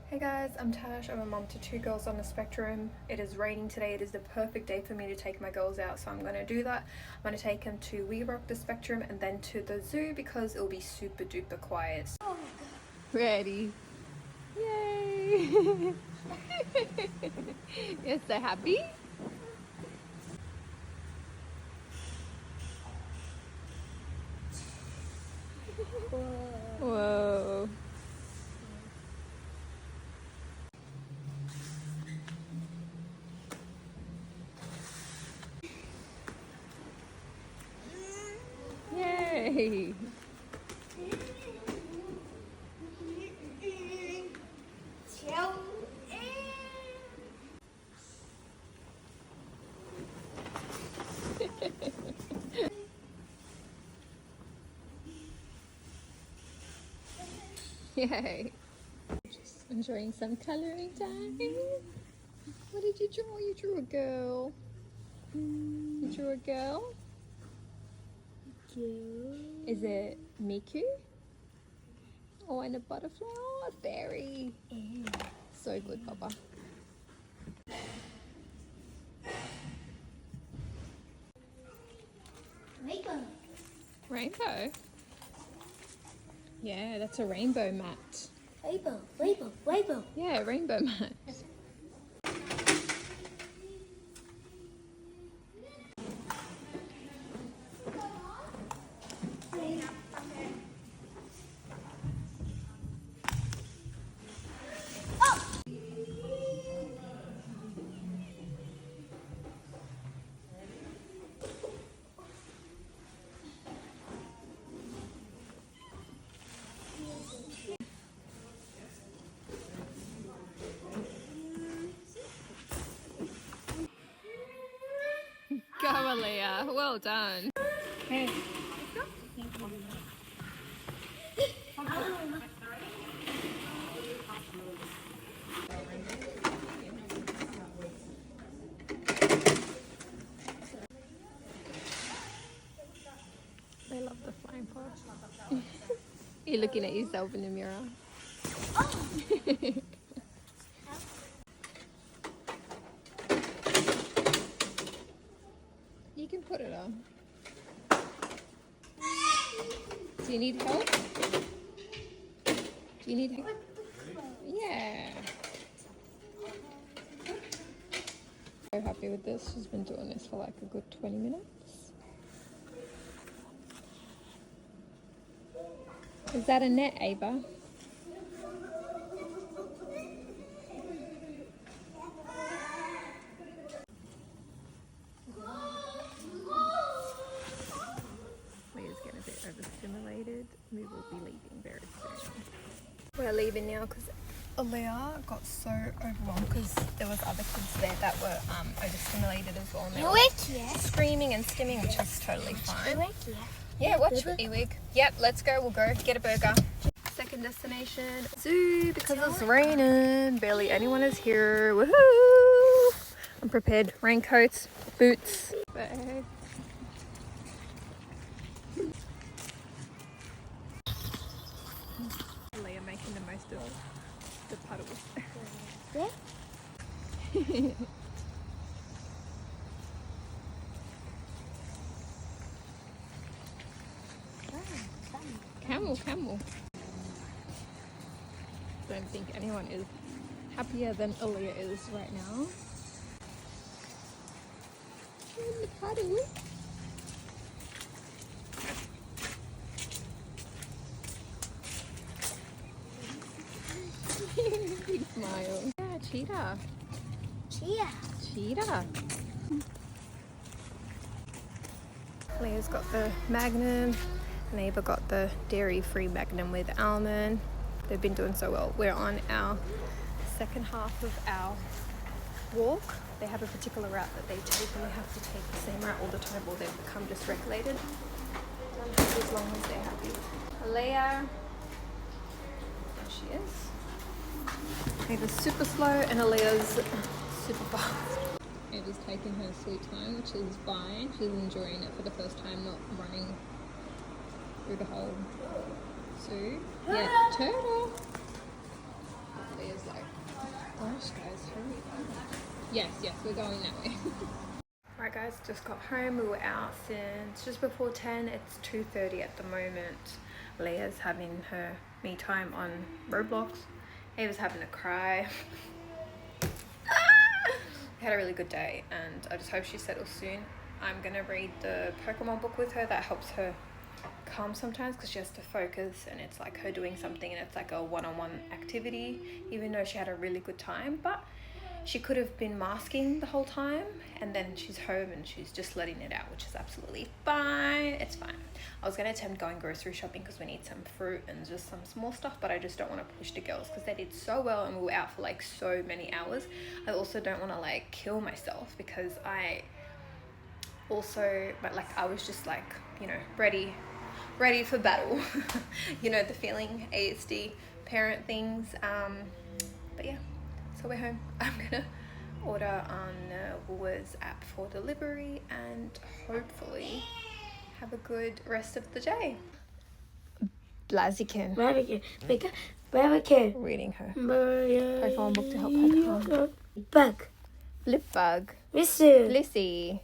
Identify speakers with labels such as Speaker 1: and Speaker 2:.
Speaker 1: Hey guys, I'm Tash. I'm a mom to two girls on the spectrum. It is raining today. It is the perfect day for me to take my girls out, so I'm going to do that. I'm going to take them to We Rock the Spectrum and then to the zoo because it'll be super duper quiet.
Speaker 2: Ready. Yay! You're so happy? Whoa. Yay! Yay! Just enjoying some coloring time. What did you draw? You drew a girl. You drew a girl? Is it Miku? Oh, and a butterfly. Oh, a fairy. So good, Papa. Rainbow? Yeah, that's a rainbow mat.
Speaker 3: Rainbow.
Speaker 2: Yeah, rainbow mat. Go, Aaliyah. Well done. They love the flying fox. You're looking at yourself in the mirror. You can put it on. Do you need help? Do you need help? Yeah. So happy with this. She's been doing this for like a good 20 minutes. Is that a net, Ava? Leah's getting a bit overstimulated. We will be leaving very soon.
Speaker 1: We're leaving now because Aaliyah got so overwhelmed because there was other kids there that were overstimulated as well. And they were like screaming and stimming, which is totally fine. Yeah, watch Ewig. Yep, let's go. We'll go get a burger. Second destination, zoo, because it's raining. Barely anyone is here. Woohoo! I'm prepared. Raincoats, boots.
Speaker 2: Bye.
Speaker 1: Leah making the most of the puddles.
Speaker 2: Camel. Don't think anyone is happier than Aaliyah is right now. In the puddle. Big smile. Yeah, cheetah. Cheetah.
Speaker 1: Leah's got the Magnum, and Ava got the dairy-free Magnum with almond. They've been doing so well. We're on our second half of our walk. They have a particular route that they take, and we have to take the same route all the time or they've become dysregulated. As long as they're happy. Leah, there she is. Ava's super slow and Aaliyah's super fast.
Speaker 2: Ava's taking her sweet time, which is fine. She's enjoying it for the first time, not running through the whole zoo. Yeah, turtle. Leah's like, gosh, guys, hurry up. Yes, we're going that way.
Speaker 1: Right guys, just got home. We were out since just before 10. It's 2:30 at the moment. Leah's having her me time on Roblox. Ava's having a cry. We had a really good day and I just hope she settles soon. I'm gonna read the Pokemon book with her. That helps her calm sometimes because she has to focus and it's like her doing something and it's like a one-on-one activity, even though she had a really good time. But she could have been masking the whole time and then she's home and she's just letting it out, which is absolutely fine. It's fine. I was going to attempt going grocery shopping because we need some fruit and just some small stuff, but I just don't want to push the girls because they did so well and we were out for like so many hours. I also don't want to like kill myself because I also, but like I was just like, you know, ready for battle. You know, the feeling, ASD parent things. But yeah, so we're home. I'm gonna order on Woolworths app for delivery and hopefully have a good rest of the day. Blaziken reading her Pokemon book to help her calm.
Speaker 3: Bug.
Speaker 1: Lip bug.
Speaker 3: Whistle.
Speaker 1: Blissey.